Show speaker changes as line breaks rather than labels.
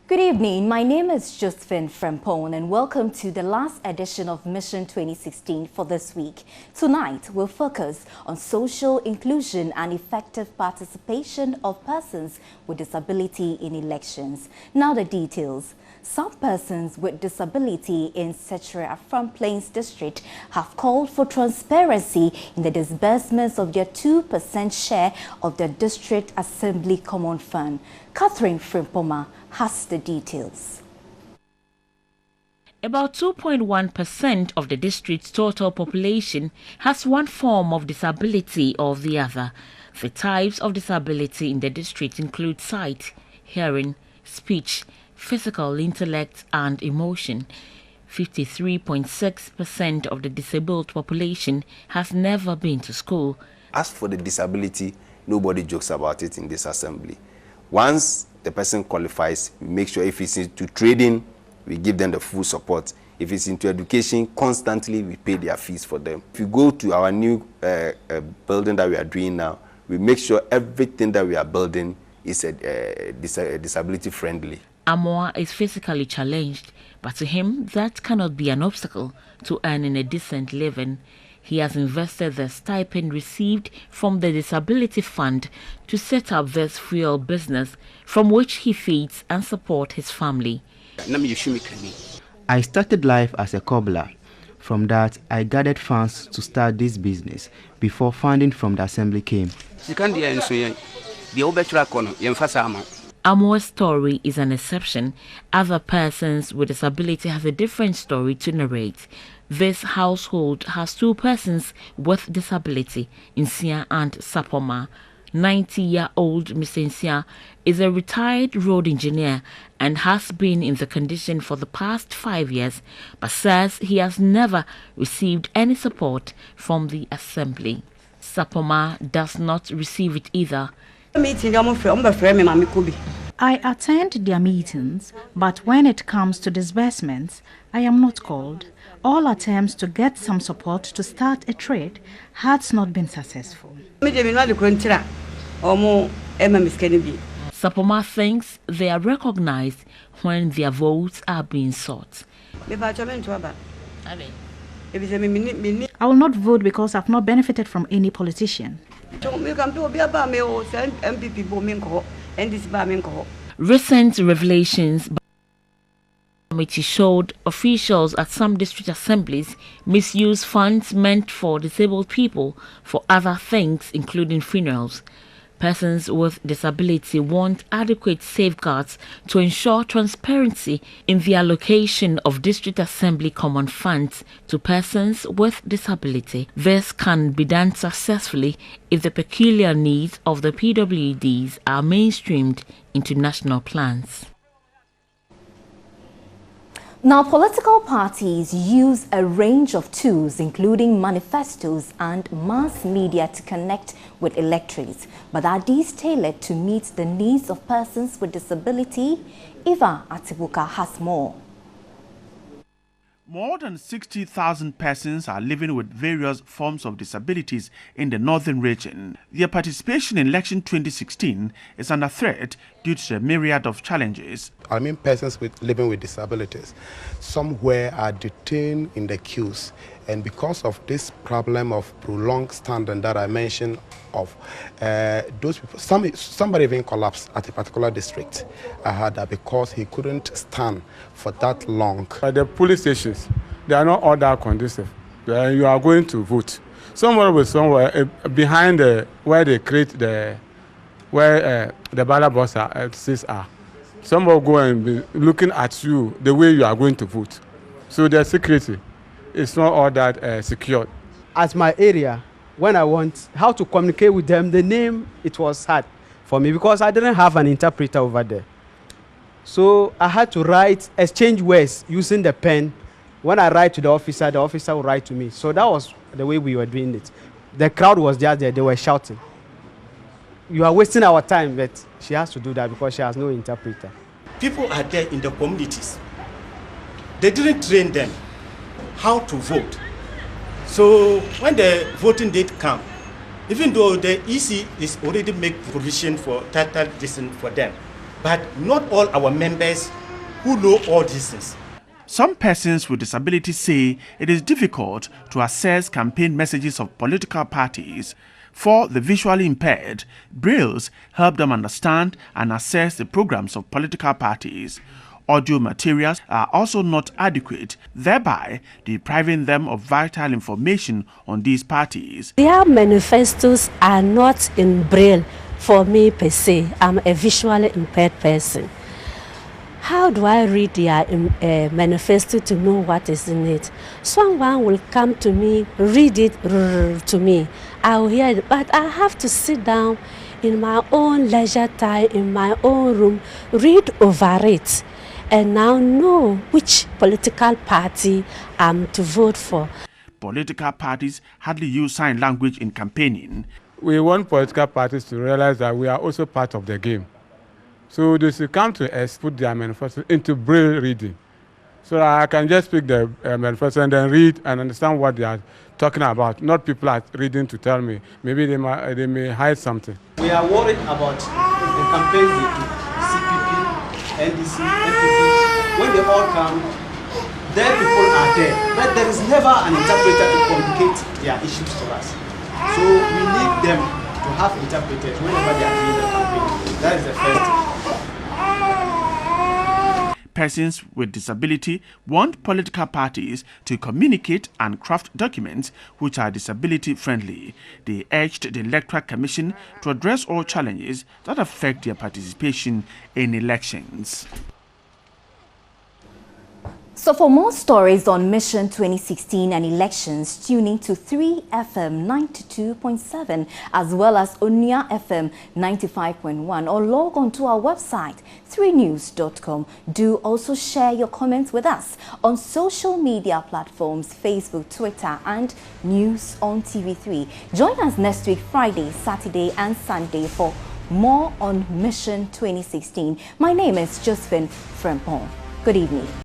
Good evening, my name is Josephine Frempone and welcome to the last edition of Mission 2016 for this week. Tonight, we'll focus on social inclusion and effective participation of persons with disability in elections. Now the details. Some persons with disability in Setra from Plains District have called for transparency in the disbursements of their 2% share of the District Assembly Common Fund. Catherine Frimpoma has the details.
About 2.1% of the district's total population has one form of disability or the other. The types of disability in the district include sight, hearing, speech, physical, intellect and emotion. 53.6% of the disabled population has never been to school.
As for the disability, nobody jokes about it in this assembly. Once the person qualifies, we make sure if it's into trading, we give them the full support. If it's into education, constantly we pay their fees for them. If you go to our new building that we are doing now, we make sure everything that we are building is disability friendly.
Amoa is physically challenged, but to him that cannot be an obstacle to earning a decent living. He has invested the stipend received from the Disability Fund to set up this fuel business from which he feeds and supports his family.
I started life as a cobbler. From that, I gathered funds to start this business before funding from the assembly came.
Amoa's story is an exception. Other persons with disability have a different story to narrate. This household has two persons with disability, Nsia and Sapoma. 90-year-old Mr. Nsia is a retired road engineer and has been in the condition for the past 5 years, but says he has never received any support from the assembly. Sapoma does not receive it either.
I attend their meetings, but when it comes to disbursements, I am not called. All attempts to get some support to start a trade has not been successful.
Sapoma thinks they are recognized when their votes are being sought.
I will not vote because I have not benefited from any politician.
Recent revelations by the committee showed officials at some district assemblies misuse funds meant for disabled people for other things, including funerals. Persons with disability want adequate safeguards to ensure transparency in the allocation of district assembly common funds to persons with disability. This can be done successfully if the peculiar needs of the PWDs are mainstreamed into national plans.
Now, political parties use a range of tools, including manifestos and mass media, to connect with electorates. But are these tailored to meet the needs of persons with disability? Eva Atibuka has more.
More than 60,000 persons are living with various forms of disabilities in the northern region. Their participation in election 2016 is under threat due to a myriad of challenges.
I mean persons living with disabilities. Somewhere are detained in the queues, and because of this problem of prolonged standing that I mentioned of those people, somebody even collapsed at a particular district. I heard that because he couldn't stand for that long.
The police stations, they are not all that conducive. You are going to vote. Somewhere behind where they create where the ballot boxes are. Somebody go and be looking at you the way you are going to vote. So the security is not all that secured.
At my area, when I want how to communicate with them, the name, it was hard for me because I didn't have an interpreter over there. So I had to exchange words using the pen. When I write to the officer will write to me. So that was the way we were doing it. The crowd was just there, they were shouting. You are wasting our time, but she has to do that because she has no interpreter.
People are there in the communities. They didn't train them how to vote. So when the voting date comes, even though the EC is already make provision for total distance for them, but not all our members who know all these things.
Some persons with disabilities say it is difficult to access campaign messages of political parties. For the visually impaired, brailles help them understand and access the programs of political parties. Audio materials are also not adequate, thereby depriving them of vital information on these parties.
Their manifestos are not in braille for me per se. I'm a visually impaired person. How do I read their manifesto to know what is in it? Someone will come to me, read it to me. I will hear it, but I have to sit down in my own leisure time, in my own room, read over it, and now know which political party I'm to vote for.
Political parties hardly use sign language in campaigning.
We want political parties to realize that we are also part of the game. So they should come to us, put their manifesto into braille reading. So I can just pick the manifesto and then read and understand what they are talking about. Not people are reading to tell me. Maybe they may hide something.
We are worried about the campaigns they do. CPP, NDC, NPP. When they all come, their people are there. But there is never an interpreter to communicate their issues to us. So we need them to have interpreters whenever they are doing the campaign. That is the first thing.
Persons with disability want political parties to communicate and craft documents which are disability friendly. They urged the Electoral Commission to address all challenges that affect their participation in elections.
So for more stories on Mission 2016 and elections, tune in to 3FM 92.7 as well as Onia FM 95.1 or log on to our website 3news.com. Do also share your comments with us on social media platforms, Facebook, Twitter and News on TV3. Join us next week, Friday, Saturday and Sunday for more on Mission 2016. My name is Josephine Frempong. Good evening.